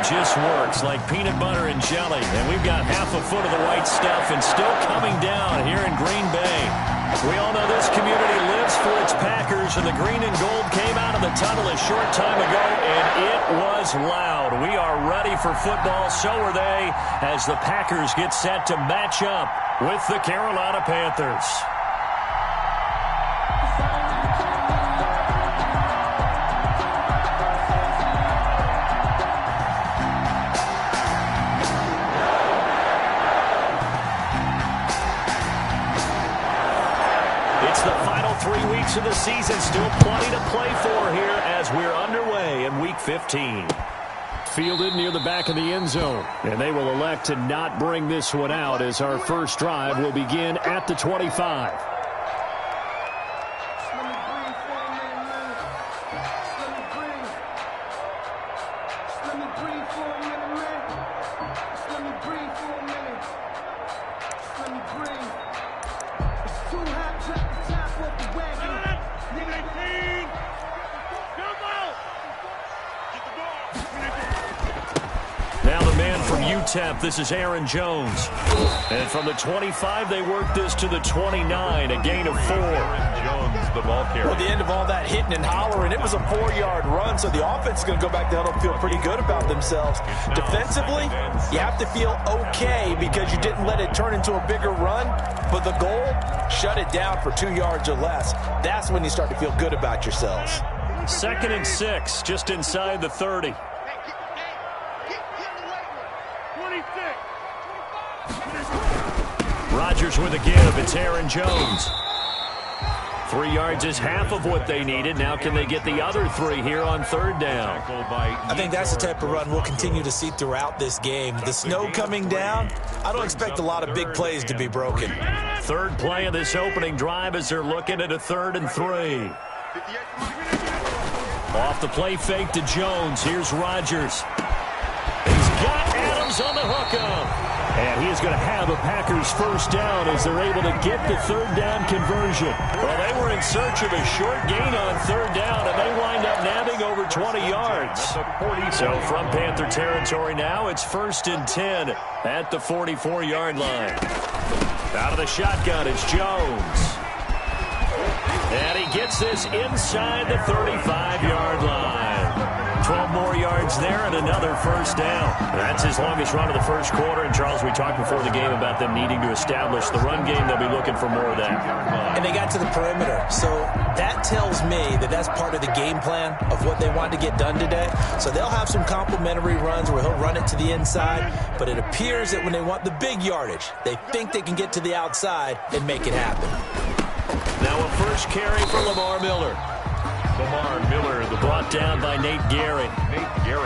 that just works like peanut butter and jelly. And we've got half a foot of the white stuff and still coming down here in Green Bay. We all know this community lives for its Packers, and the green and gold came out of the tunnel a short time ago, and it was loud. We are ready for football, so are they, as the Packers get set to match up with the Carolina Panthers. It's the final 3 weeks of the season. Still plenty to play for here as we're underway in Week 15. Fielded near the back of the end zone. And they will elect to not bring this one out as our first drive will begin at the 25. This is Aaron Jones. And from the 25, they work this to the 29, a gain of 4. Aaron Jones, the ball carrier. Well, the end of all that hitting and hollering, it was a 4-yard run, so the offense is going to go back to huddle and feel pretty good about themselves. Defensively, you have to feel okay because you didn't let it turn into a bigger run, but the goal, shut it down for 2 yards or less. That's when you start to feel good about yourselves. 2nd and 6, just inside the 30. Rodgers with a give. It's Aaron Jones. 3 yards is half of what they needed. Now can they get the other 3 here on 3rd down? I think that's the type of run we'll continue to see throughout this game. The snow coming down, I don't expect a lot of big plays to be broken. 3rd play of this opening drive as they're looking at a 3rd and 3. Off the play fake to Jones. Here's Rodgers. He's got Adams on the hookup. And he is going to have a Packers first down as they're able to get the 3rd down conversion. Well, they were in search of a short gain on 3rd down, and they wind up nabbing over 20 yards. So from Panther territory now, it's 1st and 10 at the 44-yard line. Out of the shotgun, it's Jones. And he gets this inside the 35-yard line. 12 more yards there and another first down. That's his longest run of the first quarter. And, Charles, we talked before the game about them needing to establish the run game. They'll be looking for more of that. And they got to the perimeter. So that tells me that that's part of the game plan of what they want to get done today. So they'll have some complimentary runs where he'll run it to the inside. But it appears that when they want the big yardage, they think they can get to the outside and make it happen. Now a first carry for Lamar Miller. Lamar Miller, the brought down by Nate Gehring.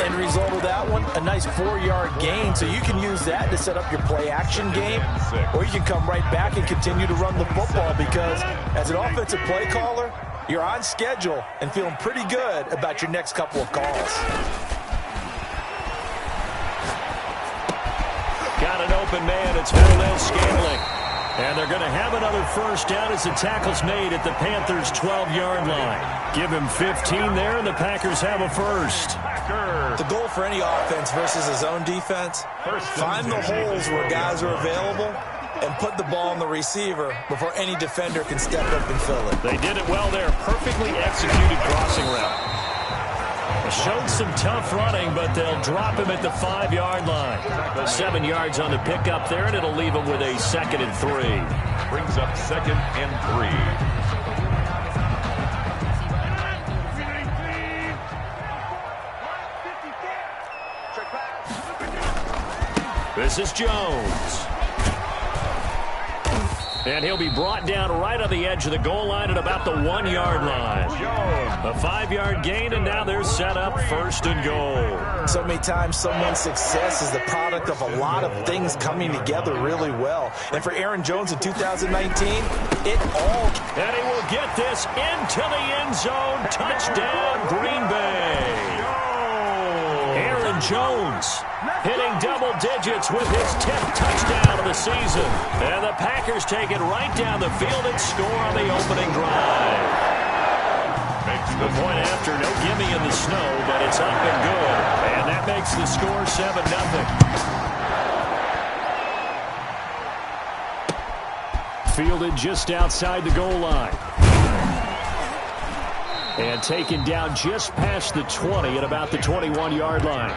End result of that one, a nice 4-yard gain. So you can use that to set up your play-action game, or you can come right back and continue to run the football because as an offensive play caller, you're on schedule and feeling pretty good about your next couple of calls. Got an open man. It's Valdez Scantling. And they're going to have another first down as the tackle's made at the Panthers' 12-yard line. Give him 15 there, and the Packers have a first. The goal for any offense versus his own defense, find the holes where guys are available and put the ball on the receiver before any defender can step up and fill it. They did it well there. Perfectly executed crossing route. Showed some tough running, but they'll drop him at the 5-yard line. 7 yards on the pickup there, and it'll leave him with a 2nd and 3. Brings up 2nd and 3. This is Jones. And he'll be brought down right on the edge of the goal line at about the 1-yard line. A 5-yard gain, and now they're set up 1st and goal. So many times someone's success is the product of a lot of things coming together really well. And for Aaron Jones in 2019, it all... And he will get this into the end zone. Touchdown, Green Bay. Aaron Jones hitting double digits with his 10th touchdown of the season. And the Packers take it right down the field and score on the opening drive. The point after, no gimme in the snow, but it's up and good. And that makes the score 7-0. Fielded just outside the goal line. And taken down just past the 20 at about the 21-yard line.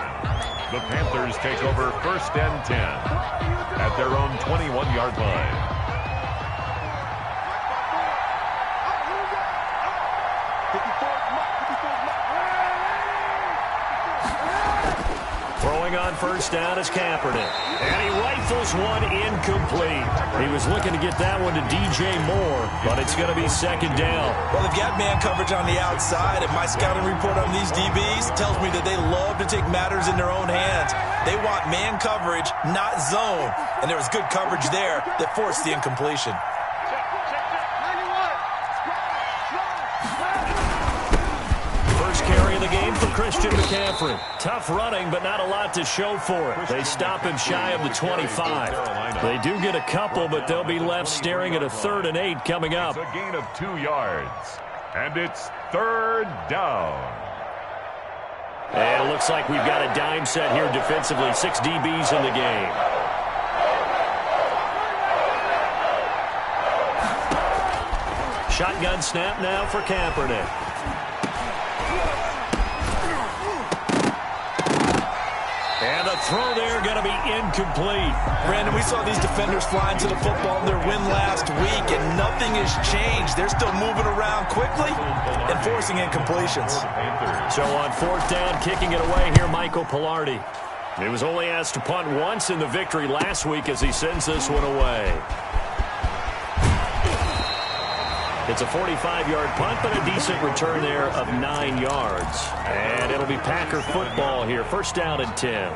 The Panthers take over 1st and 10 at their own 21-yard line. Throwing on 1st down is Kaepernick. And he rifles one incomplete. He was looking to get that one to DJ Moore, but it's going to be 2nd down. Well, they've got man coverage on the outside, and my scouting report on these DBs tells me that they love to take matters in their own hands. They want man coverage, not zone. And there was good coverage there that forced the incompletion. Carry of the game for Christian McCaffrey. Tough running, but not a lot to show for it. They stop him shy of the 25. They do get a couple, but they'll be left staring at a 3rd and 8 coming up. It's a gain of 2 yards, and it's 3rd down. And it looks like we've got a dime set here defensively. 6 DBs in the game. Shotgun snap now for Kaepernick. And the throw there going to be incomplete. Brandon, we saw these defenders flying to the football in their win last week, and nothing has changed. They're still moving around quickly and forcing incompletions. So on 4th down, kicking it away here, Michael Pilardi. He was only asked to punt once in the victory last week as he sends this one away. It's a 45-yard punt, but a decent return there of 9 yards. And it'll be Packer football here. 1st down and 10.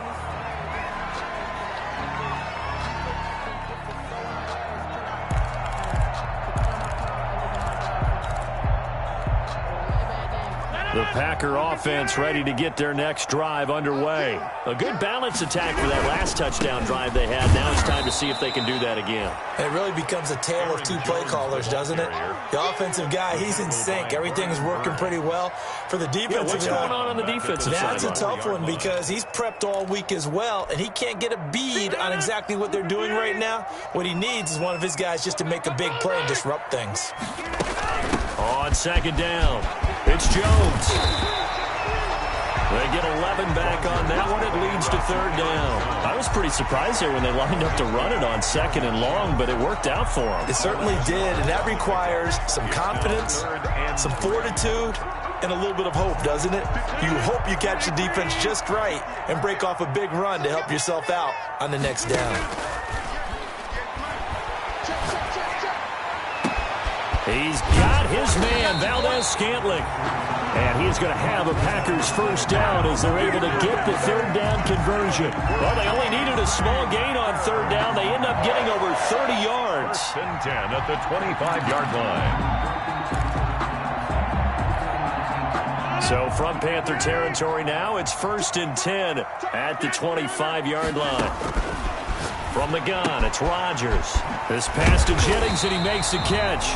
The Packer offense ready to get their next drive underway. A good balance attack for that last touchdown drive they had. Now it's time to see if they can do that again. It really becomes a tale of 2 play callers, doesn't it? The offensive guy, he's in sync. Everything is working pretty well. For the defensive what's going on the defensive side? That's a tough one because he's prepped all week as well, and he can't get a bead on exactly what they're doing right now. What he needs is one of his guys just to make a big play and disrupt things. On 2nd down, it's Jones. They get 11 back on that one. It leads to 3rd down. I was pretty surprised there when they lined up to run it on 2nd and long, but it worked out for them. It certainly did, and that requires some confidence, some fortitude, and a little bit of hope, doesn't it? You hope you catch the defense just right and break off a big run to help yourself out on the next down. He's got his man, Valdez-Scantling. And he's going to have a Packers 1st down as they're able to get the 3rd down conversion. Well, they only needed a small gain on 3rd down. They end up getting over 30 yards. 1st and 10 at the 25-yard line. So from Panther territory now, it's 1st and 10 at the 25-yard line. From the gun, it's Rodgers. This pass to Jennings, and he makes the catch.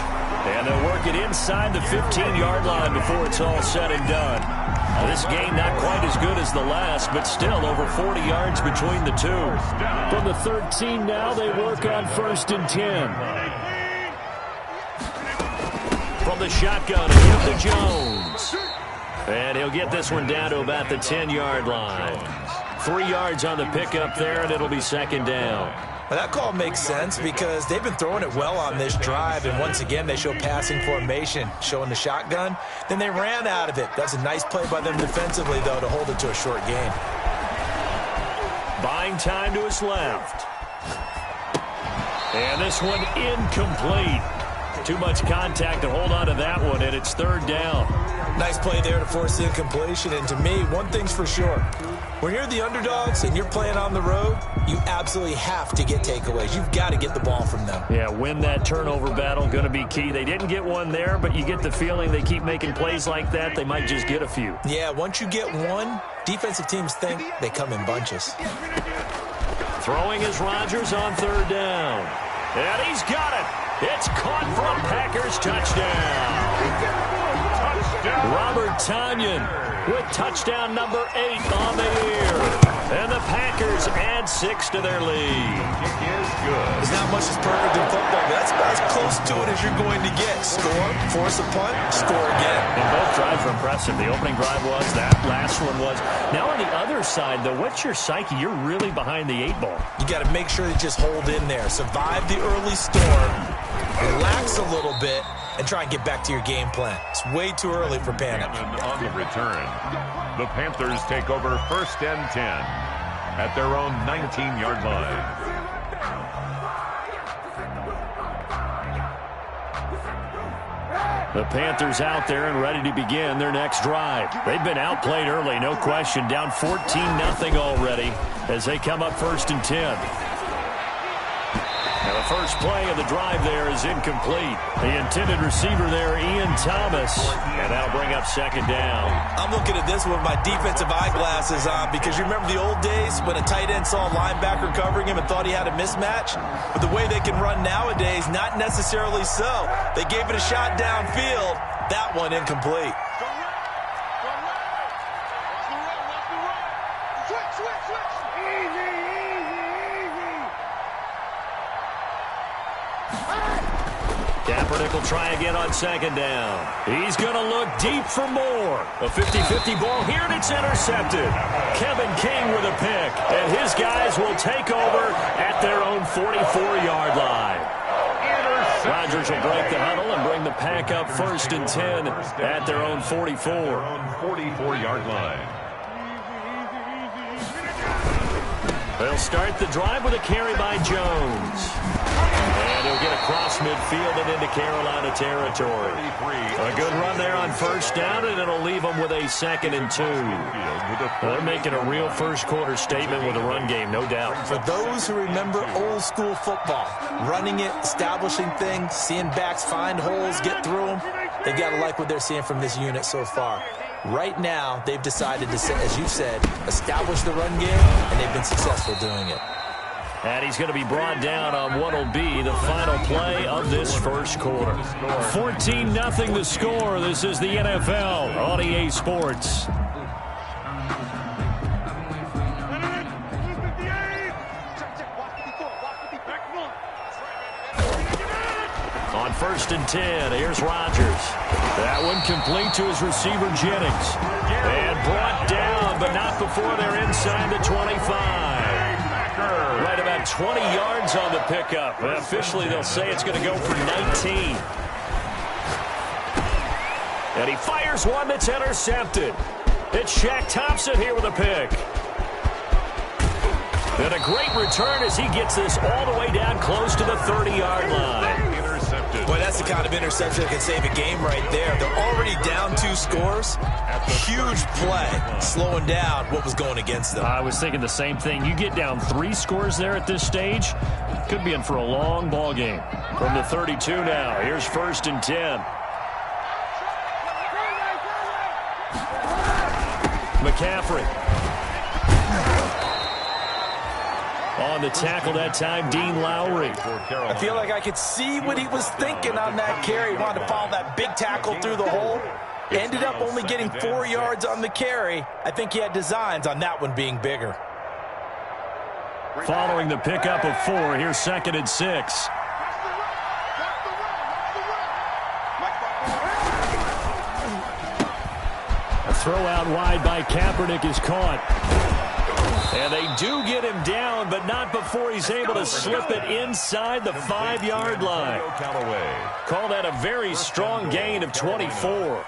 And they'll work it inside the 15-yard line before it's all said and done. This game not quite as good as the last, but still over 40 yards between the two. From the 13 now, they work on 1st and 10. From the shotgun, give to Jones. And he'll get this one down to about the 10-yard line. 3 yards on the pickup there, and it'll be 2nd down. Well, that call makes sense because they've been throwing it well on this drive, and once again they show passing formation, showing the shotgun. Then they ran out of it. That's a nice play by them defensively, though, to hold it to a short gain. Buying time to his left. And this one incomplete. Too much contact to hold on to that one, and it's 3rd down. Nice play there to force the incompletion, and to me, one thing's for sure. When you're the underdogs and you're playing on the road, you absolutely have to get takeaways. You've got to get the ball from them. Yeah, win that turnover battle, going to be key. They didn't get one there, but you get the feeling they keep making plays like that, they might just get a few. Yeah, once you get one, defensive teams think they come in bunches. Throwing is Rodgers on 3rd down. And he's got it. It's caught from Packers. Touchdown. Robert Tonyan with touchdown number 8 on the year. And the Packers add 6 to their lead. Kick is good. There's not much that's perfect in football, but that's about as close to it as you're going to get. Score, force a punt, score again. And both drives were impressive. The opening drive was, that last one was. Now on the other side, though, what's your psyche? You're really behind the 8 ball. You got to make sure you just hold in there. Survive the early storm, relax a little bit, and try and get back to your game plan. It's way too early for panic. And on the return, the Panthers take over 1st and 10 at their own 19-yard line. The Panthers out there and ready to begin their next drive. They've been outplayed early, no question. Down 14-0 already as they come up 1st and 10. Now the first play of the drive there is incomplete. The intended receiver there, Ian Thomas, and that'll bring up 2nd down. I'm looking at this with my defensive eyeglasses on because you remember the old days when a tight end saw a linebacker covering him and thought he had a mismatch? But the way they can run nowadays, not necessarily so. They gave it a shot downfield. That one incomplete. Kaepernick will try again on 2nd down. He's going to look deep for more. A 50-50 ball here, and it's intercepted. Kevin King with a pick, and his guys will take over at their own 44-yard line. Rodgers will break the huddle and bring the pack up 1st and 10 at their own 44. Their own 44-yard line. They'll start the drive with a carry by Jones. And he'll get across midfield and into Carolina territory. A good run there on 1st down, and it'll leave them with a 2nd and 2. They're making a real first-quarter statement with a run game, no doubt. For those who remember old-school football, running it, establishing things, seeing backs find holes, get through them, they've got to like what they're seeing from this unit so far. Right now, they've decided to, as you said, establish the run game, and they've been successful doing it. And he's going to be brought down on what will be the final play of this first quarter. 14-0 the score. This is the NFL on EA Sports. On 1st and 10, here's Rodgers. That one complete to his receiver, Jennings. And brought down, but not before they're inside the 25. Right about 20 yards on the pickup. Officially, they'll say it's going to go for 19. And he fires one that's intercepted. It's Shaq Thompson here with a pick. And a great return as he gets this all the way down close to the 30-yard line. Boy, that's the kind of interception that can save a game right there. They're already down 2 scores. Huge play, slowing down what was going against them. I was thinking the same thing. You get down 3 scores there at this stage, could be in for a long ball game. From the 32 now, here's 1st and 10. McCaffrey. On the tackle that time, Dean Lowry. I feel like I could see what he was thinking on that carry. He wanted to follow that big tackle through the hole. Ended up only getting 4 yards on the carry. I think he had designs on that one being bigger. Following the pickup of 4, here's 2nd and 6. A throw out wide by Kaepernick is caught. And they do get him down, but not before he's able to slip it inside the 5-yard line. Call that a very strong gain of 24.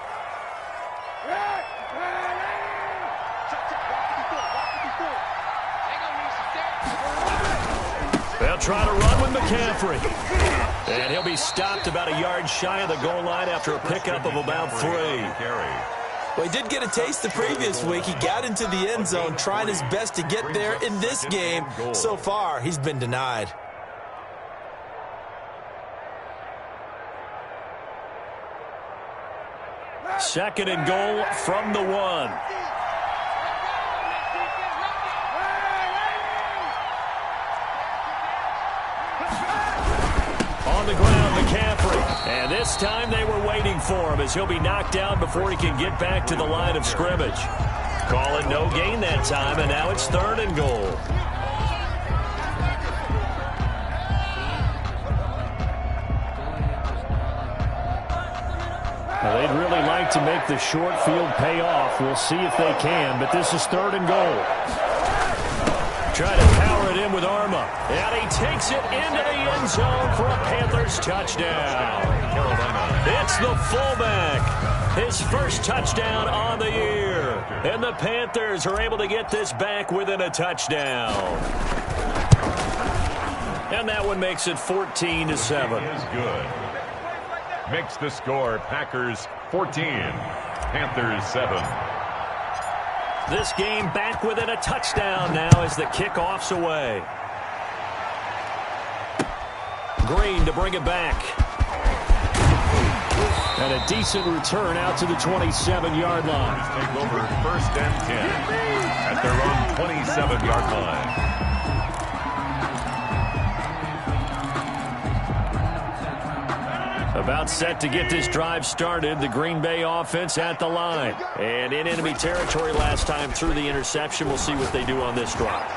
They'll try to run with McCaffrey. And he'll be stopped about a yard shy of the goal line after a pickup of about 3. Well, he did get a taste the previous week. He got into the end zone trying his best to get there in this game. So far, he's been denied. Second and goal from the 1. On the ground, McCaffrey. And this time they were waiting for him as he'll be knocked down before he can get back to the line of scrimmage. Call it no gain that time, and now it's 3rd and goal. Well, they'd really like to make the short field pay off. We'll see if they can, but this is 3rd and goal. Try to power it in with Arma. And he takes it into the end zone for a Panthers touchdown. It's the fullback. His first touchdown on the year. And the Panthers are able to get this back within a touchdown. And that one makes it 14-7. Is good. Makes the score Packers 14, Panthers 7. This game back within a touchdown now as the kickoff's away. Green to bring it back. And a decent return out to the 27-yard line. Take over 1st and 10 at their own 27-yard line. About set to get this drive started. The Green Bay offense at the line. And in enemy territory last time through the interception. We'll see what they do on this drive.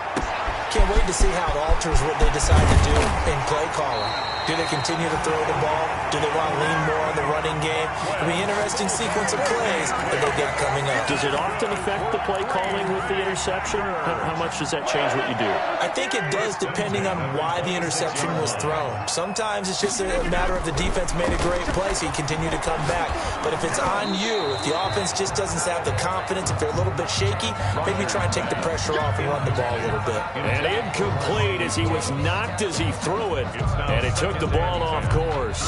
Can't wait to see how it alters what they decide to do in play calling. Do they continue to throw the ball? Do they want to lean more on the running game? It'll be an interesting sequence of plays that they get coming up. Does it often affect the play calling with the interception? How much does that change what you do? I think it does depending on why the interception was thrown. Sometimes it's just a matter of the defense made a great play, so you continue to come back. But if it's on you, if the offense just doesn't have the confidence, if they're a little bit shaky, maybe try and take the pressure off and run the ball a little bit. And incomplete as he was knocked as he threw it. And it took the ball off course.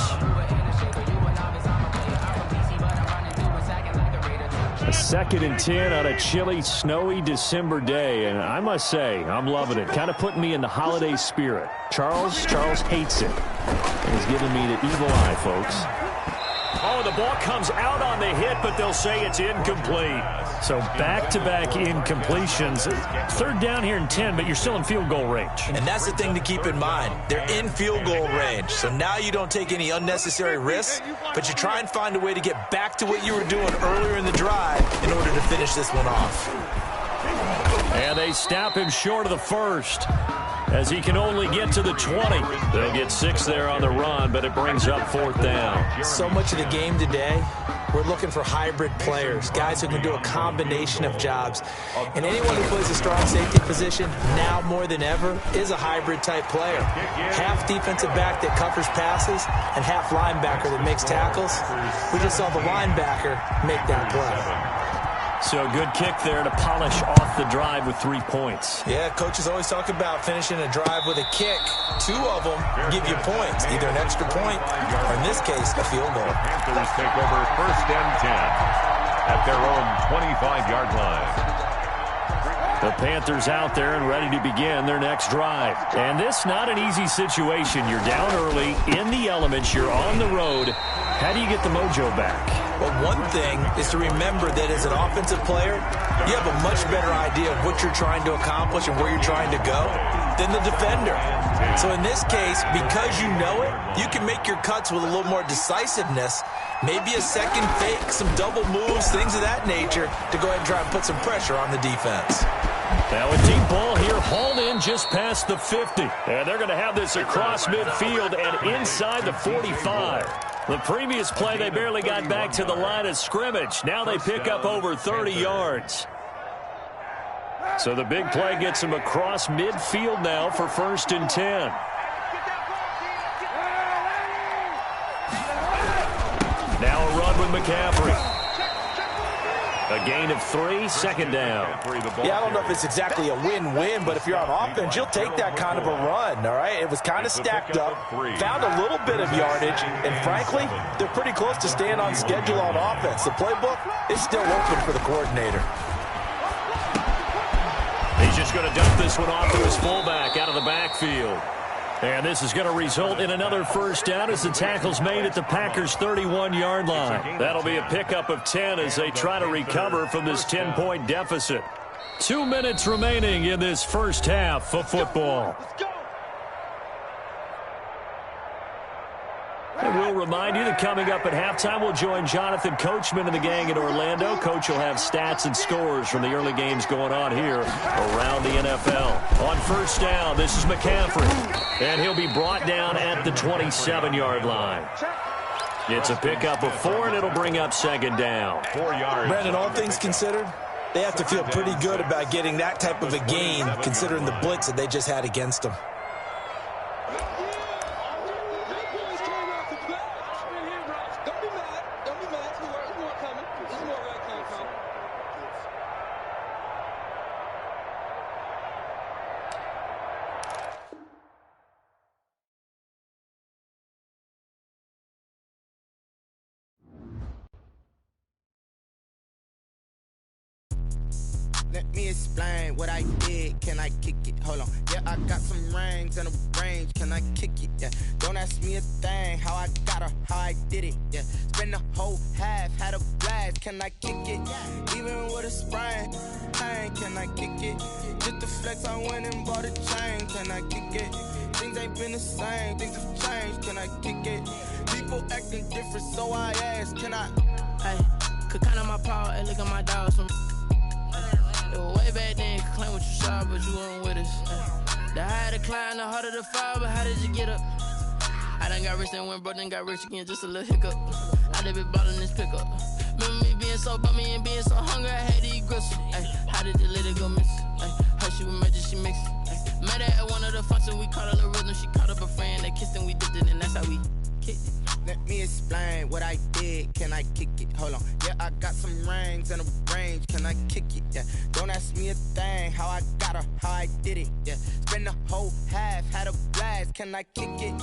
A 2nd and 10 on a chilly, snowy December day. And I must say, I'm loving it. Kind of putting me in the holiday spirit. Charles hates it. And he's giving me the evil eye, folks. Oh, the ball comes out on the hit, but they'll say it's incomplete. So back-to-back incompletions. 3rd down here and 10, but you're still in field goal range. And that's the thing to keep in mind. They're in field goal range. So now you don't take any unnecessary risks, but you try and find a way to get back to what you were doing earlier in the drive in order to finish this one off. And they stop him short of the 1st. As he can only get to the 20. They'll get 6 there on the run, but it brings up 4th down. So much of the game today, we're looking for hybrid players, guys who can do a combination of jobs. And anyone who plays a strong safety position, now more than ever, is a hybrid type player. Half defensive back that covers passes and half linebacker that makes tackles. We just saw the linebacker make that play. So good kick there to polish off the drive with 3 points. Yeah, coaches always talk about finishing a drive with a kick. 2 of them give you points, either an extra point or, in this case, a field goal. Panthers take over 1st and 10 at their own 25-yard line. The Panthers out there and ready to begin their next drive. And this not an easy situation. You're down early, in the elements, you're on the road. How do you get the mojo back? Well, one thing is to remember that as an offensive player, you have a much better idea of what you're trying to accomplish and where you're trying to go than the defender. So in this case, because you know it, you can make your cuts with a little more decisiveness, maybe a second fake, some double moves, things of that nature, to go ahead and try and put some pressure on the defense. Now a deep ball here, hauled in just past the 50. And they're going to have this across midfield and inside the 45. The previous play, they barely got back to the line of scrimmage. Now they pick up over 30 yards. So the big play gets them across midfield now for 1st and 10. Now a run with McCaffrey. A gain of 3, 2nd down. Yeah, I don't know if it's exactly a win-win, but if you're on offense, you'll take that kind of a run, all right? It was kind of stacked up, found a little bit of yardage, and frankly, they're pretty close to staying on schedule on offense. The playbook is still open for the coordinator. He's just going to dump this one off to his fullback out of the backfield. And this is going to result in another 1st down as the tackle's made at the Packers' 31-yard line. That'll be a pickup of 10 as they try to recover from this 10-point deficit. 2 minutes remaining in this first half of football. we'll remind you that coming up at halftime, we'll join Jonathan Coachman and the gang in Orlando. Coach will have stats and scores from the early games going on here around the NFL. On first down, this is McCaffrey, and he'll be brought down at the 27-yard line. It's a pickup of 4, and it'll bring up second down. 4 yards. Brandon, all things considered, they have to feel pretty good about getting that type of a gain, considering the blitz that they just had against them. Let me explain what I did. Can I kick it? Hold on. Yeah, I got some rings and a range. Can I kick it? Yeah. Don't ask me a thing. How I got her, how I did it. Yeah. Spend the whole half, had a blast. Can I kick it? Even with a sprain. Pain, can I kick it? Just the flex, I went and bought a chain. Can I kick it? Things ain't been the same. Things have changed. Can I kick it? People acting different, so I ask. Can I? Hey, could count on my power and look at my dogs from. Way back then, you could claim what you saw, but you weren't with us. The higher the climb, the harder the fall, but how did you get up? I done got rich, then went broke, then got rich again, just a little hiccup. I done been ballin' this pickup. Remember me being so bummy and being so hungry, I had to eat gristle. How did you let it go miss? How she was magic, she mixed it. Met her at one of the functions, we caught her the rhythm, she caught up a friend, they kissed and we dipped it, and that's how we kicked it. Let me explain what I did. Can I kick it? Hold on. Yeah, I got some rings and a range. Can I kick it? Yeah. Don't ask me a thing. How I got her, how I did it. Yeah. Spend the whole half, had a blast. Can I kick it?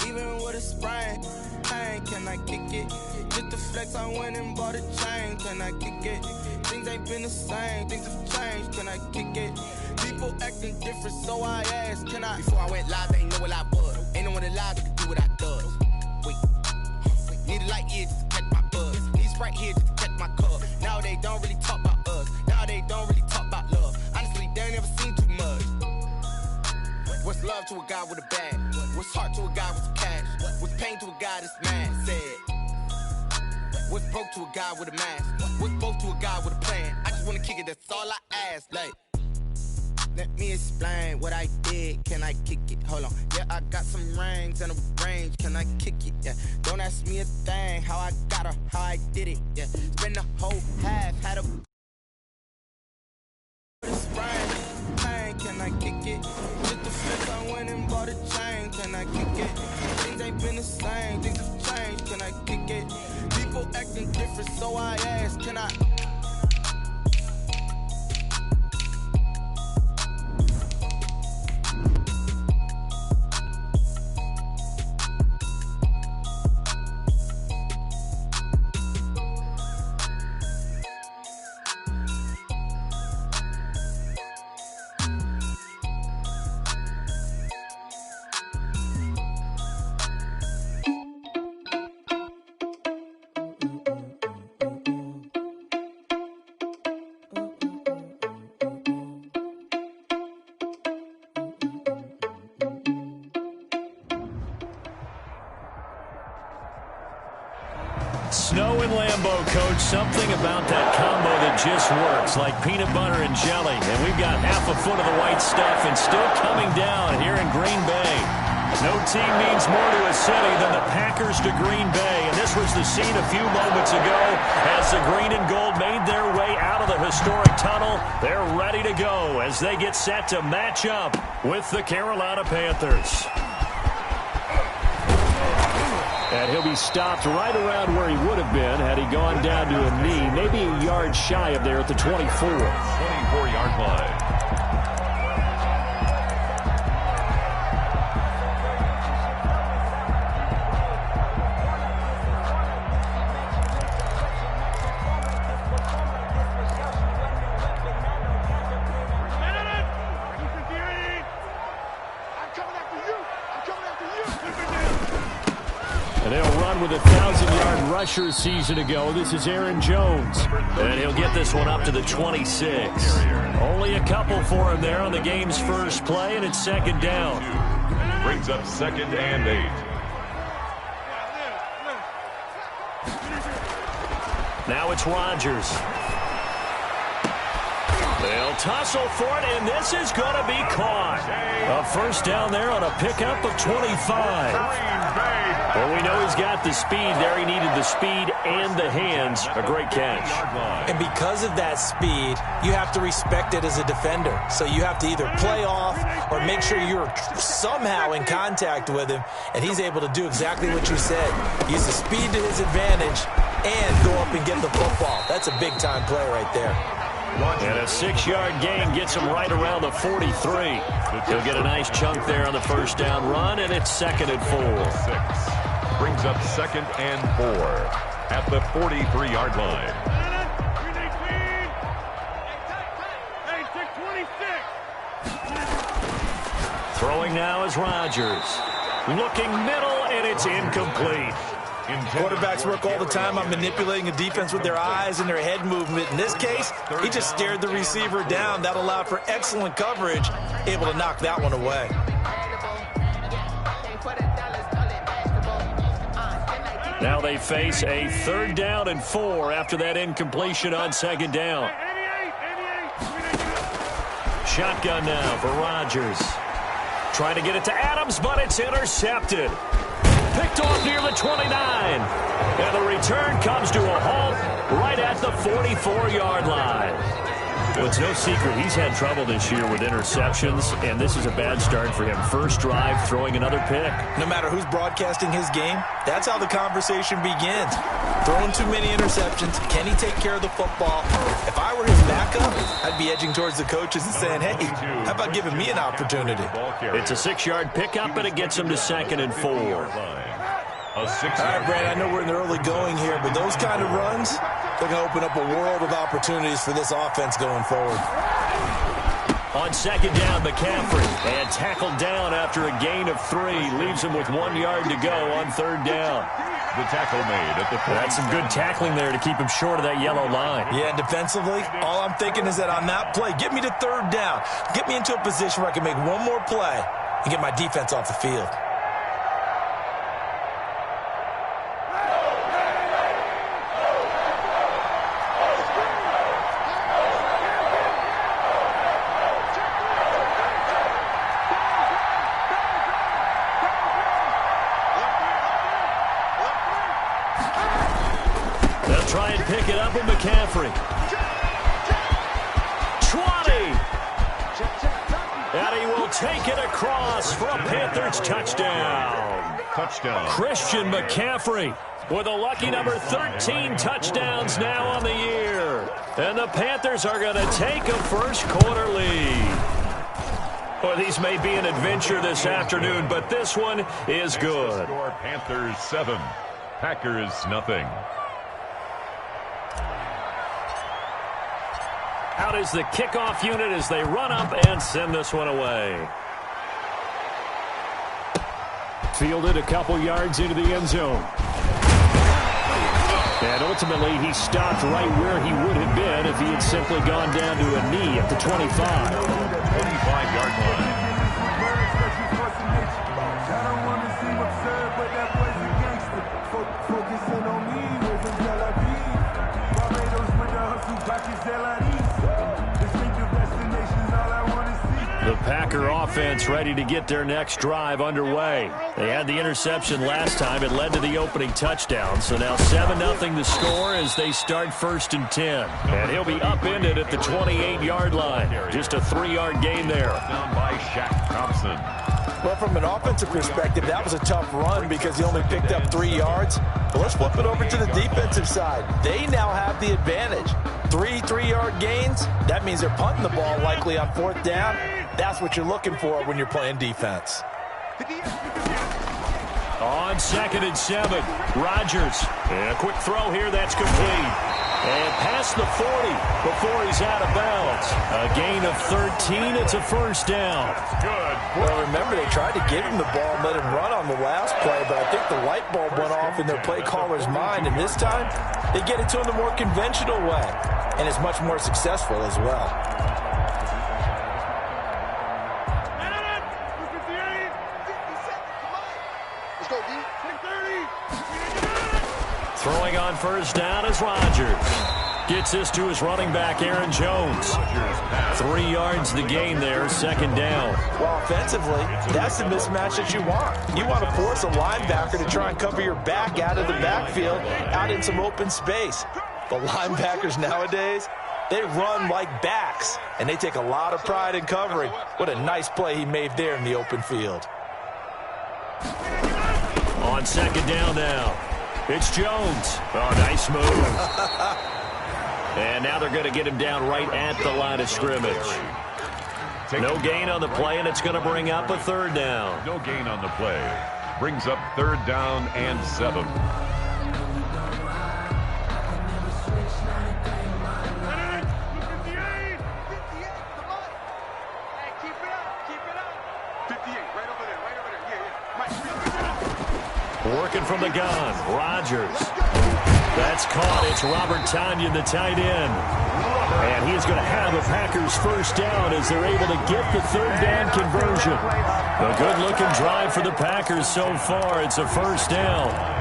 Even with a sprain. Pain, can I kick it? Just the flex, I went and bought a chain. Can I kick it? Things ain't been the same. Things have changed. Can I kick it? People acting different, so I asked. Can I? Before I went live, they ain't know what I was. Ain't no one alive that could do what I does. Wait. Need a light here just to catch my buzz. Need Sprite here just to catch my cup. Now they don't really talk about us. Now they don't really talk about love. Honestly, they ain't never seen too much. What's love to a guy with a bag? What's heart to a guy with some cash? What's pain to a guy that's mad? Said. What's broke to a guy with a mask? What's both to a guy with a plan? I just wanna kick it, that's all I ask. Like, let me explain what I did. Can I kick it? Hold on. Yeah, I got some rings and a range. Can I kick it? Yeah. Don't ask me a thing. How I got her, how I did it. Yeah. Spend the whole half, had a sprain. Pain, can I kick it? Just the flex, I went and bought a chain. Can I kick it? Things ain't been the same. Things have changed. Can I kick it? People acting different, so I ask. Can I? Snow and Lambeau, Coach. Something about that combo that just works, like peanut butter and jelly. And we've got half a foot of the white stuff and still coming down here in Green Bay. No team means more to a city than the Packers to Green Bay. And this was the scene a few moments ago as the green and gold made their way out of the historic tunnel. They're ready to go as they get set to match up with the Carolina Panthers. And he'll be stopped right around where he would have been had he gone down to a knee, maybe a yard shy of there at the 24. 24-yard line. With a 1,000-yard rusher season ago. This is Aaron Jones. And he'll get this one up to the 26. Only a couple for him there on the game's first play, and it's second down. Brings up 2nd and 8. Now it's Rodgers. They'll tussle for it, and this is going to be caught. A first down there on a pickup of 25. Well, we know he's got the speed there. He needed the speed and the hands. A great catch. And because of that speed, you have to respect it as a defender. So you have to either play off or make sure you're somehow in contact with him, and he's able to do exactly what you said. Use the speed to his advantage and go up and get the football. That's a big-time play right there. And a 6-yard gain gets him right around the 43. He'll get a nice chunk there on the first down run, and it's 2nd and 4. Brings up 2nd and 4 at the 43-yard line. Throwing now is Rodgers. Looking middle, and it's incomplete. Quarterbacks work all the time on manipulating a defense with their eyes and their head movement. In this case, he just stared the receiver down. That allowed for excellent coverage, able to knock that one away. Now they face a 3rd down and 4 after that incompletion on 2nd down. Shotgun now for Rodgers. Trying to get it to Adams, but it's intercepted. Picked off near the 29. And the return comes to a halt right at the 44-yard line. Well, it's no secret he's had trouble this year with interceptions, and this is a bad start for him. First drive, throwing another pick. No matter who's broadcasting his game, that's how the conversation begins. Throwing too many interceptions. Can he take care of the football? If I were his backup, I'd be edging towards the coaches and saying, hey, how about giving me an opportunity? It's a 6-yard pickup, and it gets him to 2nd and 4. All right, Brad, I know we're in the early going here, but those kind of runs, they're going to open up a world of opportunities for this offense going forward. On 2nd down, McCaffrey, and tackled down after a gain of 3. Leaves him with 1 yard to go on 3rd down. The tackle made at the point. That's some good tackling there to keep him short of that yellow line. Yeah, defensively, all I'm thinking is that on that play, get me to 3rd down. Get me into a position where I can make one more play and get my defense off the field. Try and pick it up with McCaffrey. 20. And he will take it across for a Panthers touchdown. Christian McCaffrey with a lucky number 13 touchdowns now on the year. And the Panthers are going to take a first quarter lead. Well, these may be an adventure this afternoon, but this one is good. Panthers 7, Packers nothing. Out is the kickoff unit as they run up and send this one away. Fielded a couple yards into the end zone. And ultimately, he stopped right where he would have been if he had simply gone down to a knee at the 25. 25-yard line. The Packer offense ready to get their next drive underway. They had the interception last time. It led to the opening touchdown. So now 7-0 the score as they start 1st and 10. And he'll be upended at the 28-yard line. Just a 3-yard gain there. Down by Shaq Thompson. Well, from an offensive perspective, that was a tough run because he only picked up 3 yards. But let's flip it over to the defensive side. They now have the advantage. 3-3-yard gains. That means they're punting the ball likely on 4th down. That's what you're looking for when you're playing defense. On 2nd and 7, Rodgers. And a quick throw here, that's complete. And past the 40 before he's out of bounds. A gain of 13, it's a first down. Good. Well, remember, they tried to give him the ball and let him run on the last play, but I think the light bulb went off in their play caller's mind, and this time, they get it to him the more conventional way, and it's much more successful as well. Throwing on first down is Rodgers. Gets this to his running back, Aaron Jones. 3 yards the gain there, second down. Well, offensively, that's the mismatch that you want. You want to force a linebacker to try and cover your back out of the backfield, out in some open space. The linebackers nowadays, they run like backs, and they take a lot of pride in covering. What a nice play he made there in the open field. On second down now, it's Jones. Oh, nice move. And now they're going to get him down right at the line of scrimmage. No gain on the play, and it's going to bring up a third down. No gain on the play. Brings up third down and 7. Working from the gun, Rodgers. That's caught. It's Robert Tonyan, the tight end. And he's going to have a Packers first down as they're able to get the third down conversion. A good-looking drive for the Packers so far. It's a first down.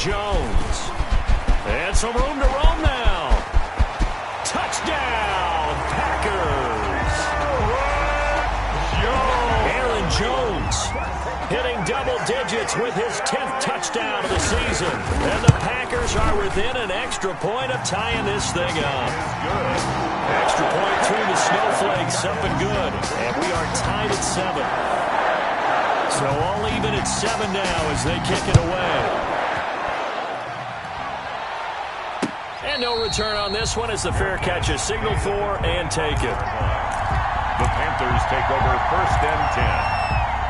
Jones. And some room to roam now. Touchdown, Packers. Aaron Jones hitting double digits with his 10th touchdown of the season. And the Packers are within an extra point of tying this thing up. Extra point through the Snowflakes, up and good. And we are tied at 7. So all even at 7 now as they kick it away. And no return on this one as the fair catch is signaled for and taken. The Panthers take over first and 10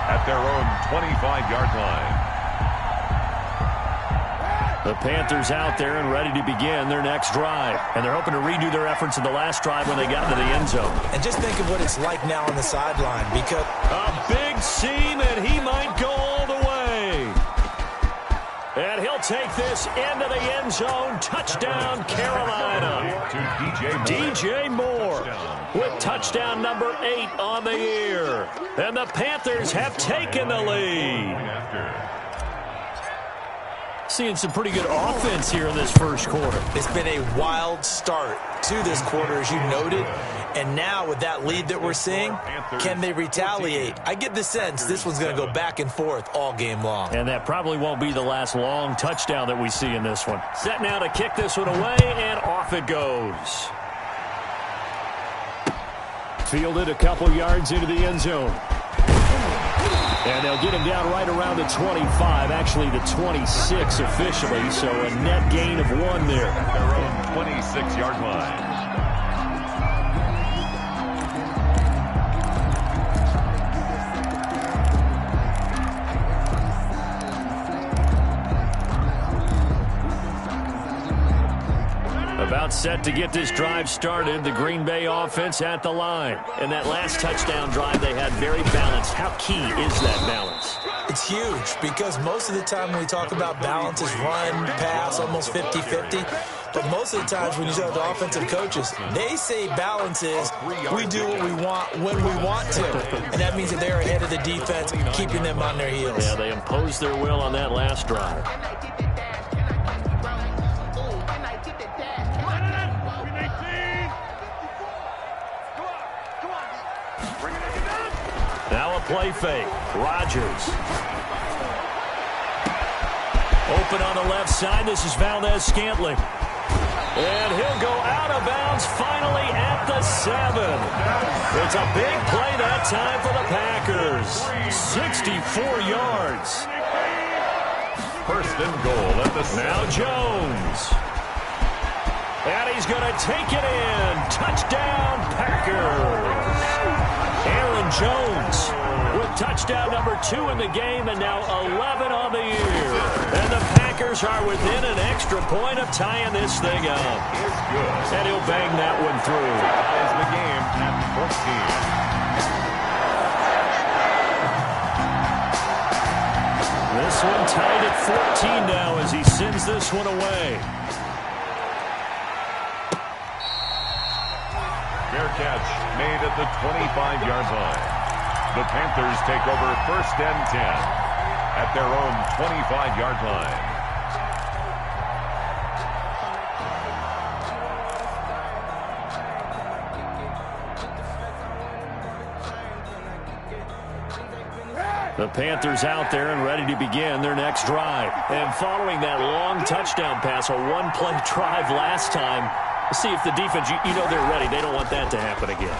at their own 25-yard line. The Panthers out there and ready to begin their next drive. And they're hoping to redo their efforts in the last drive when they got into the end zone. And just think of what it's like now on the sideline, because a big seam, and he might go all the way. And he'll take this into the end zone. Touchdown, Carolina. To DJ Moore with touchdown number 8 on the year. And the Panthers have taken the lead. Seeing some pretty good offense here in this first quarter. It's been a wild start to this quarter, as you noted. And now with that lead that we're seeing, can they retaliate? I get the sense this one's going to go back and forth all game long. And that probably won't be the last long touchdown that we see in this one. Set now to kick this one away, and off it goes. Fielded a couple yards into the end zone. And they'll get him down right around the 25, actually the 26 officially, so a net gain of 1 there. Their own 26-yard line. About set to get this drive started, the Green Bay offense at the line. And that last touchdown drive they had very balanced. How key is that balance? It's huge, because most of the time when we talk about balance is run, pass, almost 50-50. But most of the times when you talk to offensive coaches, they say balance is we do what we want when we want to. And that means that they're ahead of the defense, keeping them on their heels. Yeah, they imposed their will on that last drive. Now a play fake. Rodgers. Open on the left side. This is Valdez-Scantling. And he'll go out of bounds finally at the 7. It's a big play that time for the Packers. 64 yards. First and goal at the 7. Now Jones. And he's going to take it in. Touchdown, Packers. Aaron Jones with touchdown number 2 in the game, and now 11 on the year. And the Packers are within an extra point of tying this thing up. And he'll bang that one through. Ties the game at 14. This one tied at 14 now as he sends this one away. Fair catch made at the 25-yard line. The Panthers take over 1st and 10 at their own 25-yard line. The Panthers out there and ready to begin their next drive. And following that long touchdown pass, a one-play drive last time, see if the defense, you know they're ready. They don't want that to happen again.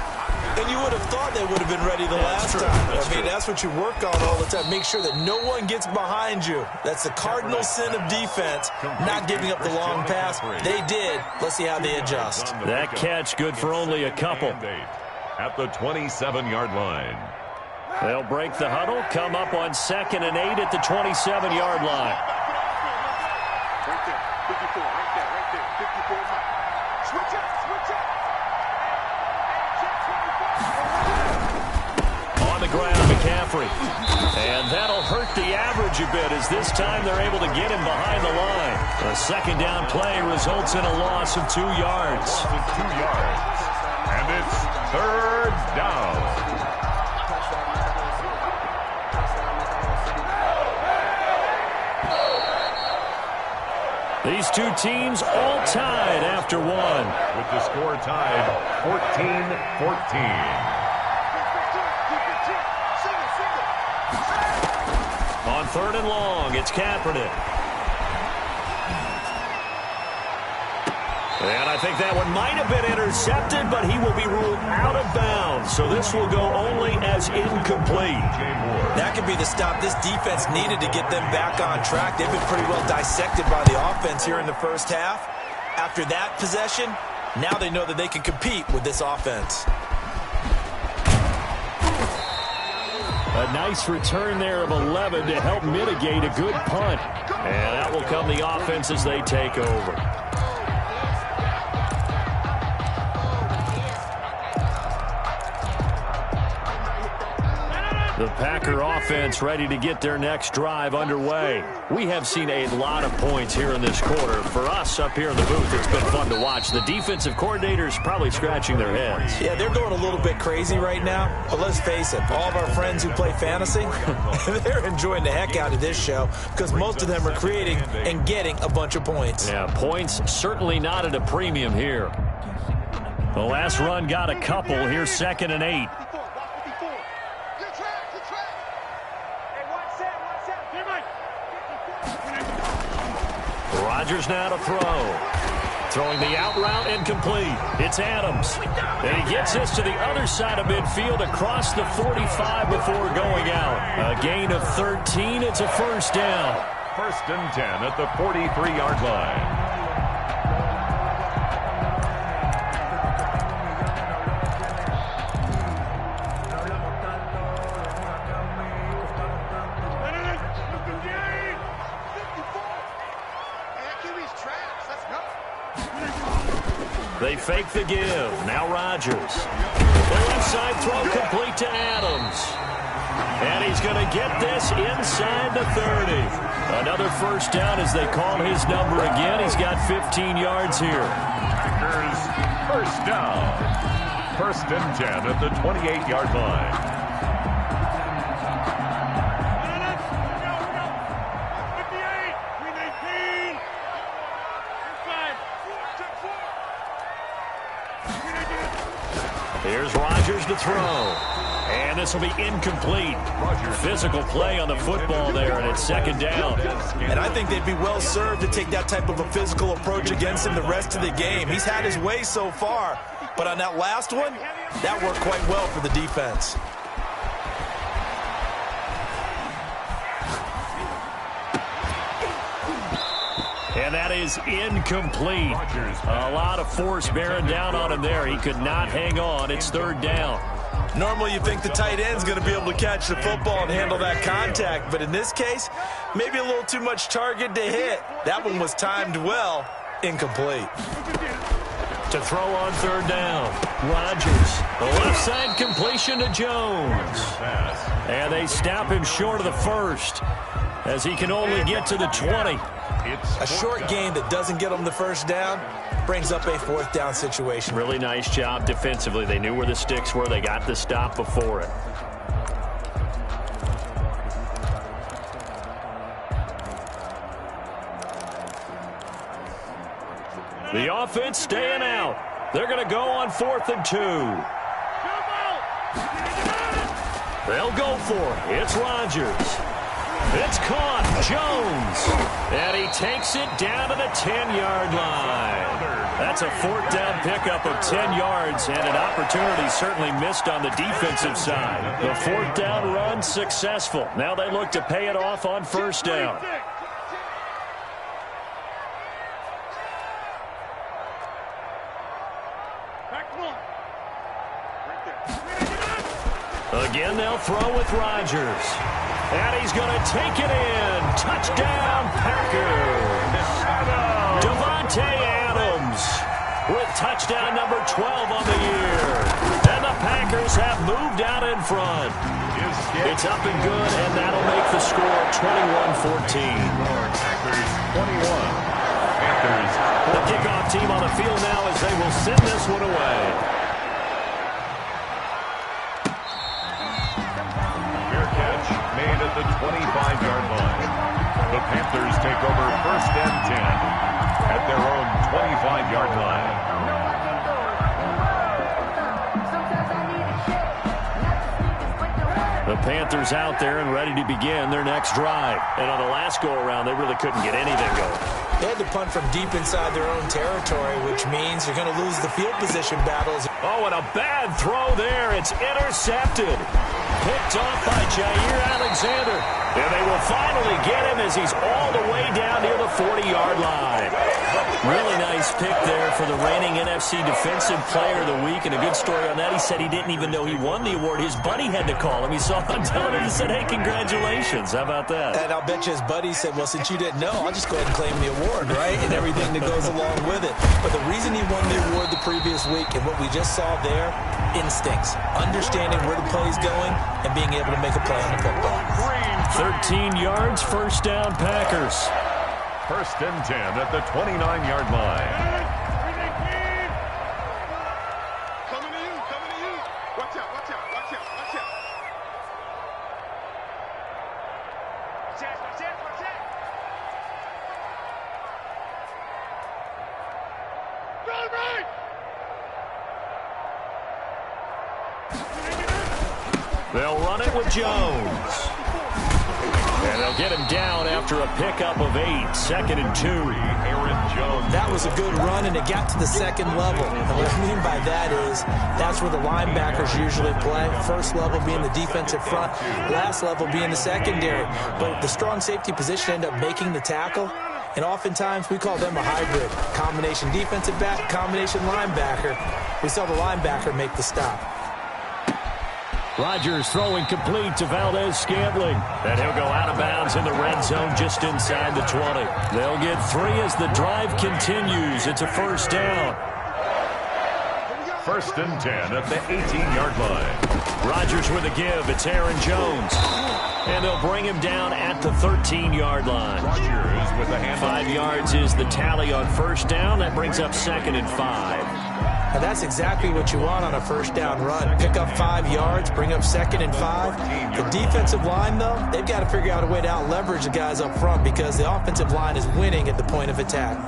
And you would have thought they would have been ready the last time. That's what you work on all the time. Make sure that no one gets behind you. That's the cardinal sin of defense, not giving up the long pass. They did. Let's see how they adjust. That catch good for only a couple. At the 27-yard line. They'll break the huddle, come up on 2nd and 8 at the 27-yard line. Right there, 54, right there, 54. Switch up. On the ground, McCaffrey. And that'll hurt the average a bit as this time they're able to get him behind the line. A 2nd down play results in a loss of 2 yards. And it's 3rd down. These two teams all tied after one. With the score tied 14-14. On 3rd and long, it's Kaepernick. And I think that one might have been intercepted, but he will be ruled out of bounds. So this will go only as incomplete. That could be the stop this defense needed to get them back on track. They've been pretty well dissected by the offense here in the first half. After that possession, now they know that they can compete with this offense. A nice return there of 11 to help mitigate a good punt. And that will come the offense as they take over. The Packer offense ready to get their next drive underway. We have seen a lot of points here in this quarter. For us up here in the booth, it's been fun to watch. The defensive coordinators probably scratching their heads. Yeah, they're going a little bit crazy right now. But let's face it, all of our friends who play fantasy, they're enjoying the heck out of this show because most of them are creating and getting a bunch of points. Yeah, points certainly not at a premium here. The last run got a couple. Here's 2nd and 8. Rodgers now to throw. Throwing the out route incomplete. It's Adams. And he gets this to the other side of midfield across the 45 before going out. A gain of 13. It's a 1st down. 1st and 10 at the 43-yard line. They fake the give. Now Rodgers. The left side throw complete to Adams. And he's going to get this inside the 30. Another 1st down as they call his number again. He's got 15 yards here. Packers 1st down. 1st and 10 at the 28-yard line. Here's Rodgers to throw. And this will be incomplete. Physical play on the football there, and it's 2nd down. And I think they'd be well served to take that type of a physical approach against him the rest of the game. He's had his way so far, but on that last one, that worked quite well for the defense. And that is incomplete. A lot of force bearing down on him there. He could not hang on. It's 3rd down. Normally you think the tight end's going to be able to catch the football and handle that contact, but in this case, maybe a little too much target to hit. That one was timed well. Incomplete. To throw on 3rd down. Rodgers. The left side completion to Jones. And they snap him short of the 1st. as he can only get to the 20. A short game that doesn't get them the first down brings up a fourth down situation. Really nice job defensively. They knew where the sticks were. They got the stop before it. The offense staying out. They're going to go on 4th and 2. They'll go for it. It's Rodgers. It's caught. Jones. And he takes it down to the 10-yard line. That's a 4th down pickup of 10 yards and an opportunity certainly missed on the defensive side. The 4th down run successful. Now they look to pay it off on 1st down. Again, they'll throw with Rodgers. And he's going to take it in. Touchdown, Packers. Davante Adams with touchdown number 12 on the year. And the Packers have moved out in front. It's up and good, and that'll make the score 21-14. Packers 21. Panthers. The kickoff team on the field now as they will send this one away. Made at the 25-yard line. The Panthers take over 1st and 10 at their own 25-yard line. The Panthers out there and ready to begin their next drive. And on the last go-around, they really couldn't get anything going. They had to punt from deep inside their own territory, which means you're going to lose the field position battles. Oh, and a bad throw there. It's intercepted. Picked off by Jair Alexander. And they will finally get him as he's all the way down near the 40-yard line. Really nice pick there for the reigning NFC Defensive Player of the Week. And a good story on that. He said he didn't even know he won the award. His buddy had to call him. He saw him on television and said, hey, congratulations. How about that? And I'll bet you his buddy said, well, since you didn't know, I'll just go ahead and claim the award, right? And everything that goes along with it. But the reason he won the award the previous week and what we just saw there, instincts, understanding where the play is going and being able to make a play on the football. 13 yards, 1st down, Packers. 1st and 10 at the 29-yard line. Coming to you, coming to you. Watch out, watch out, watch out, watch out. Watch out, watch out, watch out. Run, right! They'll run it with Jones. And they'll get him down after a pickup of 8. 2nd and 2. Aaron Jones. That was a good run, and it got to the 2nd level. And what I mean by that is that's where the linebackers usually play. First level being the defensive front, last level being the secondary. But the strong safety position ended up making the tackle. And oftentimes we call them a hybrid. Combination defensive back, combination linebacker. We saw the linebacker make the stop. Rodgers throwing complete to Valdez-Scantling. And he'll go out of bounds in the red zone just inside the 20. They'll get 3 as the drive continues. It's a 1st down. 1st and 10 at the 18-yard line. Rodgers with a give. It's Aaron Jones. And they'll bring him down at the 13-yard line. Rodgers with a hand. 5 yards is the tally on 1st down. That brings up 2nd and 5. And that's exactly what you want on a 1st down run. Pick up 5 yards, bring up 2nd and 5. The defensive line, though, they've got to figure out a way to out-leverage the guys up front because the offensive line is winning at the point of attack.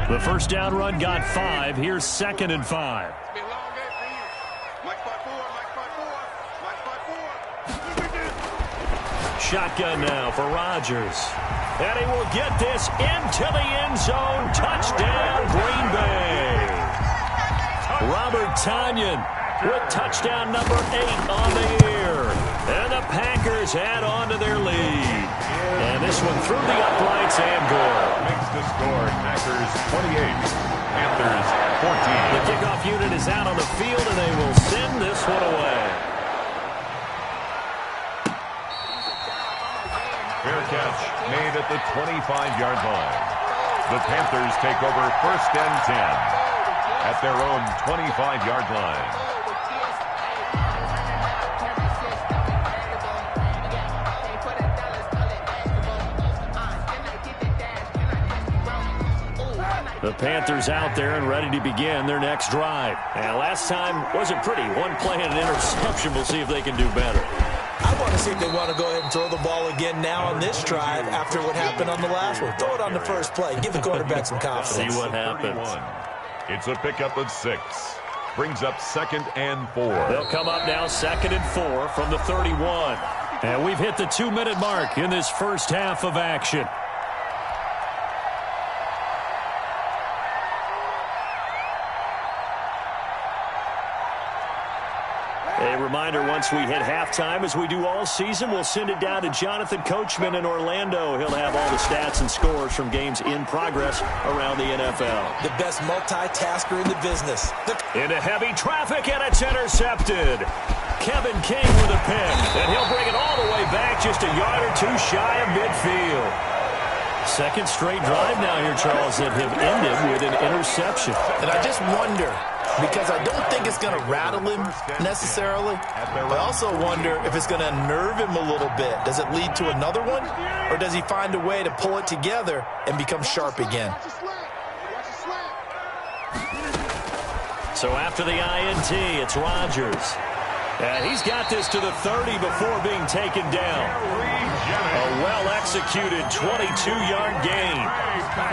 The 1st down run got 5. Here's 2nd and 5. Shotgun now for Rodgers. And he will get this into the end zone. Touchdown, Green Bay. Robert Tonyan with touchdown number 8 on the year. And the Packers add on to their lead. And this one through the uprights and good. Makes the score. Packers 28. Panthers 14. The kickoff unit is out on the field, and they will send this one away. Fair catch made at the 25-yard line. The Panthers take over 1st and 10 at their own 25-yard line. The Panthers out there and ready to begin their next drive. And last time wasn't pretty. One play and an interception. We'll see if they can do better. I want to see if they want to go ahead and throw the ball again now on this drive after what happened on the last one. Throw it on the first play. Give the quarterback some confidence. See what happens. It's a pickup of 6. Brings up 2nd and 4. They'll come up now 2nd and 4 from the 31. And we've hit the 2-minute mark in this first half of action. A reminder, once we hit halftime, as we do all season, we'll send it down to Jonathan Coachman in Orlando. He'll have all the stats and scores from games in progress around the NFL. The best multitasker in the business. Into heavy traffic, and it's intercepted. Kevin King with a pick, and he'll bring it all the way back just a yard or two shy of midfield. Second straight drive now here, Charles, that have ended with an interception. And I just wonder, because I don't think it's going to rattle him necessarily. I also wonder if it's going to nerve him a little bit. Does it lead to another one? Or does he find a way to pull it together and become sharp again? So after the INT, it's Rodgers. And he's got this to the 30 before being taken down. A well-executed 22-yard gain.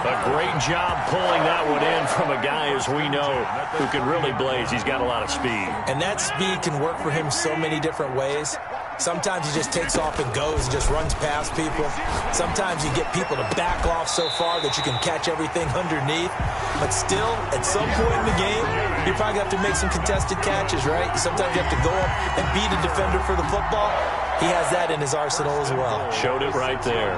A great job pulling that one in from a guy, as we know, who can really blaze. He's got a lot of speed. And that speed can work for him so many different ways. Sometimes he just takes off and goes and just runs past people. Sometimes you get people to back off so far that you can catch everything underneath. But still, at some point in the game, you probably have to make some contested catches, right? Sometimes you have to go up and beat a defender for the football. He has that in his arsenal as well. Showed it right there.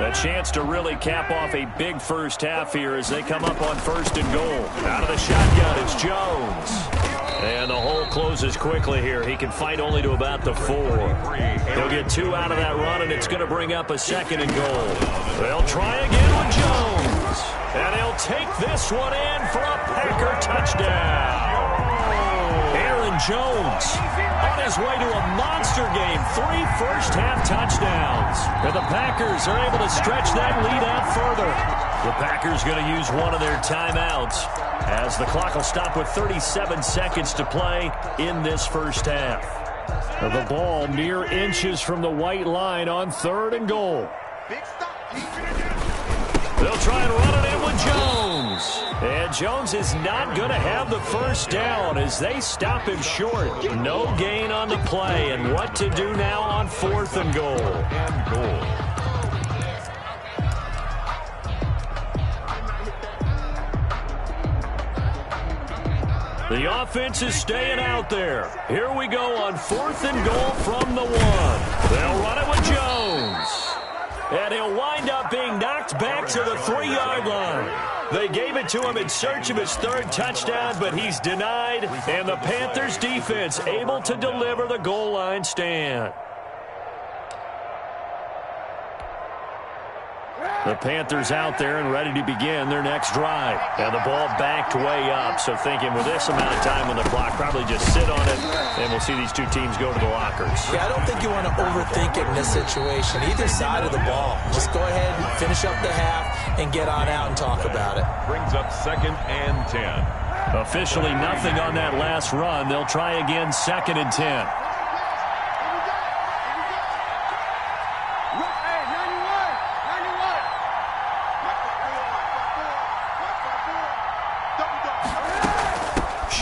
A chance to really cap off a big first half here as they come up on 1st and goal. Out of the shotgun, it's Jones. And the hole closes quickly here. He can fight only to about the 4. He'll get 2 out of that run, and it's going to bring up a 2nd and goal. They'll try again with Jones. And he'll take this one in for a Packer touchdown. Aaron Jones on his way to a monster game. 3 first-half touchdowns. And the Packers are able to stretch that lead out further. The Packers going to use one of their timeouts as the clock will stop with 37 seconds to play in this first half. The ball mere inches from the white line on 3rd and goal. They'll try and run it in with Jones. And Jones is not going to have the first down as they stop him short. No gain on the play. And what to do now on 4th and goal. The offense is staying out there. Here we go on 4th and goal from the 1. They'll run it with Jones. And he'll wind up being knocked back to the 3-yard line. They gave it to him in search of his 3rd touchdown, but he's denied. And the Panthers defense able to deliver the goal line stand. The Panthers out there and ready to begin their next drive. And the ball backed way up, so thinking with this amount of time on the clock, probably just sit on it, and we'll see these two teams go to the lockers. Yeah, I don't think you want to overthink it in this situation. Either side of the ball. Just go ahead, finish up the half, and get on out and talk about it. Brings up 2nd and 10. Officially nothing on that last run. They'll try again 2nd and 10.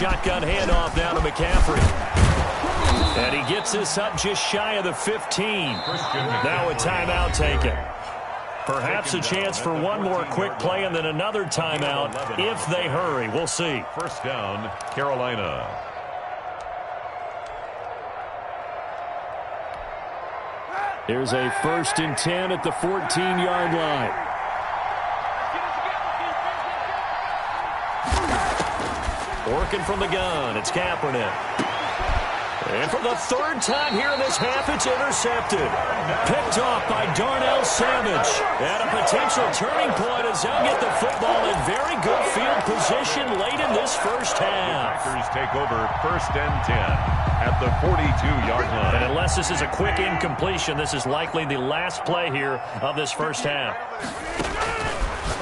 Shotgun handoff down to McCaffrey. And he gets this up just shy of the 15. Now a timeout taken. Perhaps a chance for one more quick play and then another timeout if they hurry. We'll see. First down, Carolina. Here's a 1st and 10 at the 14-yard line. Working from the gun, it's Kaepernick. And for the third time here in this half, it's intercepted. Picked off by Darnell Savage. And a potential turning point as they'll get the football in very good field position late in this first half. Packers take over 1st and 10 at the 42-yard line. And unless this is a quick incompletion, this is likely the last play here of this first half.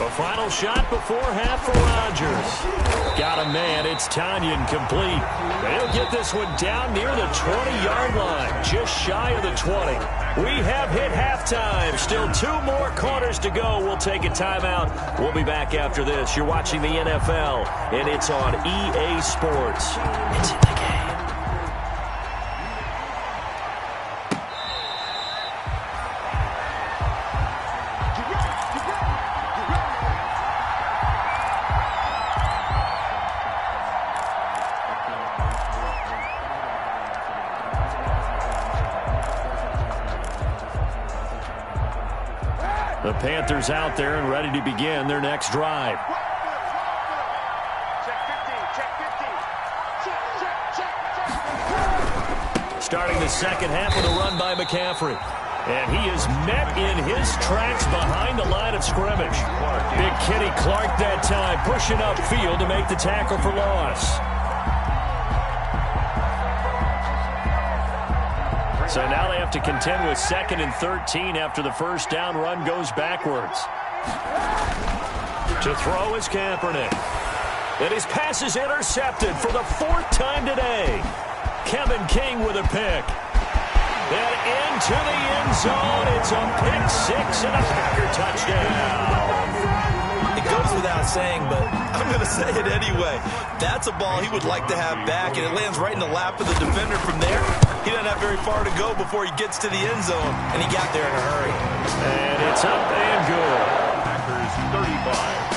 A final shot before half for Rodgers. Got a man. It's Tanyan complete. They'll get this one down near the 20-yard line, just shy of the 20. We have hit halftime. Still 2 more quarters to go. We'll take a timeout. We'll be back after this. You're watching the NFL, and it's on EA Sports. It's in the game. The Panthers out there and ready to begin their next drive. Starting the second half with a run by McCaffrey. And he is met in his tracks behind the line of scrimmage. Big Kenny Clark that time, pushing upfield to make the tackle for loss. So now they have to contend with 2nd and 13 after the first down run goes backwards. To throw is Kaepernick. And his pass is intercepted for the 4th time today. Kevin King with a pick. And into the end zone. It's a pick 6 and a Packer touchdown. It goes without saying, but I'm going to say it anyway. That's a ball he would like to have back, and it lands right in the lap of the defender from there. He doesn't have very far to go before he gets to the end zone, and he got there in a hurry. And it's up and good. Packers 35.